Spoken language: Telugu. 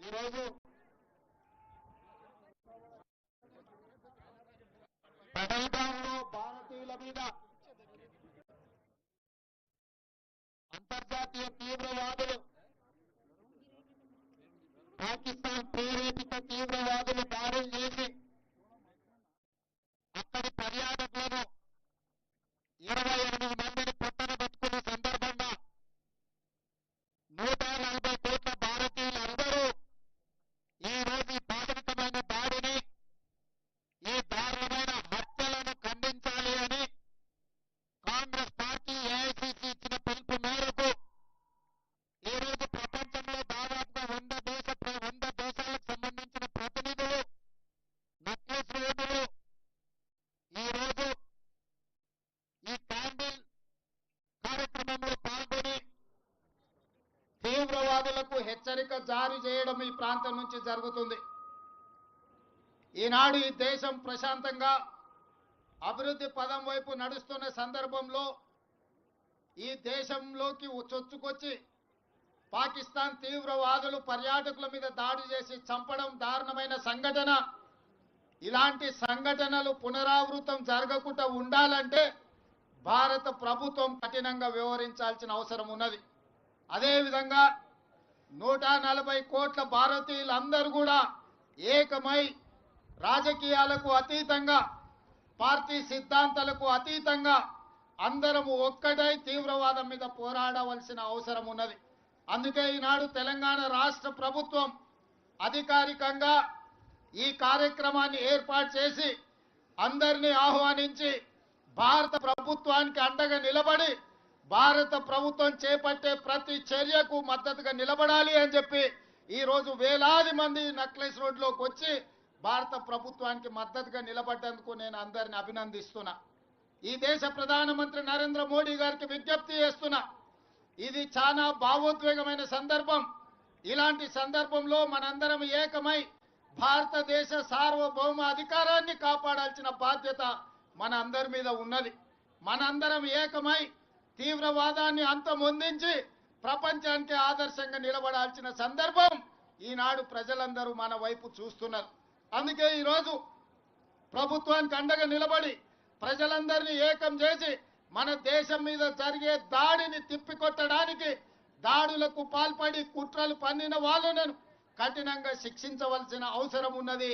ఈరోజు పహల్గాంలో భారతీయుల మీద అంతర్జాతీయ తీవ్రవాదులు పాకిస్తాన్ ప్రేరేపిత తీవ్రవాదులు దాడులు చేసి అక్కడి పర్యాటకులను 28 మందిని పొట్టన పెట్టుకున్న సందర్భంగా 140 కోట్ల భారతీయులందరూ ఈ రోజు ఈ పాశవికమైన దాడిని, ఈ దారుణమైన హత్యలను ఖండించాలి అని కాంగ్రెస్ పార్టీ ఏఐసిసి ఇచ్చిన పిలుపు మేరకు ఈ రోజు ప్రపంచంలో దాదాపుగా 100 దేశాలకు సంబంధించిన ప్రతినిధులు నక్లెస్ రోడ్డులో ఈ రోజు ఈ క్యాండిల్ కార్యక్రమంలో పాల్గొని తీవ్రవాదులకు హెచ్చరిక జారీ చేయడం ఈ ప్రాంతం నుంచి జరుగుతుంది. ఈనాడు ఈ దేశం ప్రశాంతంగా అభివృద్ధి పదం వైపు నడుస్తున్న సందర్భంలో ఈ దేశంలోకి చొచ్చుకొచ్చి పాకిస్తాన్ తీవ్రవాదులు పర్యాటకుల మీద దాడి చేసి చంపడం దారుణమైన సంఘటన. ఇలాంటి సంఘటనలు పునరావృతం జరగకుండా ఉండాలంటే భారత ప్రభుత్వం కఠినంగా వ్యవహరించాల్సిన అవసరం ఉన్నది. అదేవిధంగా 140 కోట్ల భారతీయులందరూ కూడా ఏకమై రాజకీయాలకు అతీతంగా, పార్టీ సిద్ధాంతాలకు అతీతంగా అందరము ఒక్కటై తీవ్రవాదం మీద పోరాడవలసిన అవసరం ఉన్నది. అందుకే ఈనాడు తెలంగాణ రాష్ట్ర ప్రభుత్వం అధికారికంగా ఈ కార్యక్రమాన్ని ఏర్పాటు చేసి అందరినీ ఆహ్వానించి భారత ప్రభుత్వానికి అండగా నిలబడి భారత ప్రభుత్వం చేపట్టే ప్రతి చర్యకు మద్దతుగా నిలబడాలి అని చెప్పి ఈ రోజు వేలాది మంది నక్లెస్ రోడ్లోకి వచ్చి భారత ప్రభుత్వానికి మద్దతుగా నిలబడ్డందుకు నేను అందరిని అభినందిస్తున్నా. ఈ దేశ ప్రధానమంత్రి నరేంద్ర మోడీ గారికి విజ్ఞప్తి చేస్తున్నా. ఇది చాలా భావోద్వేగమైన సందర్భం. ఇలాంటి సందర్భంలో మనందరం ఏకమై భారతదేశ సార్వభౌమ అధికారాన్ని కాపాడాల్సిన బాధ్యత మన అందరి మీద ఉన్నది. మనందరం ఏకమై తీవ్రవాదాన్ని అంతమొందించి ప్రపంచానికి ఆదర్శంగా నిలబడాల్సిన సందర్భం ఈనాడు ప్రజలందరూ మన వైపు చూస్తున్నారు. అందుకే ఈరోజు ప్రభుత్వానికి అండగా నిలబడి ప్రజలందరినీ ఏకం చేసి మన దేశం మీద జరిగే దాడిని తిప్పికొట్టడానికి, దాడులకు పాల్పడి కుట్రలు పన్నిన వాళ్ళను కఠినంగా శిక్షించవలసిన అవసరం ఉన్నది.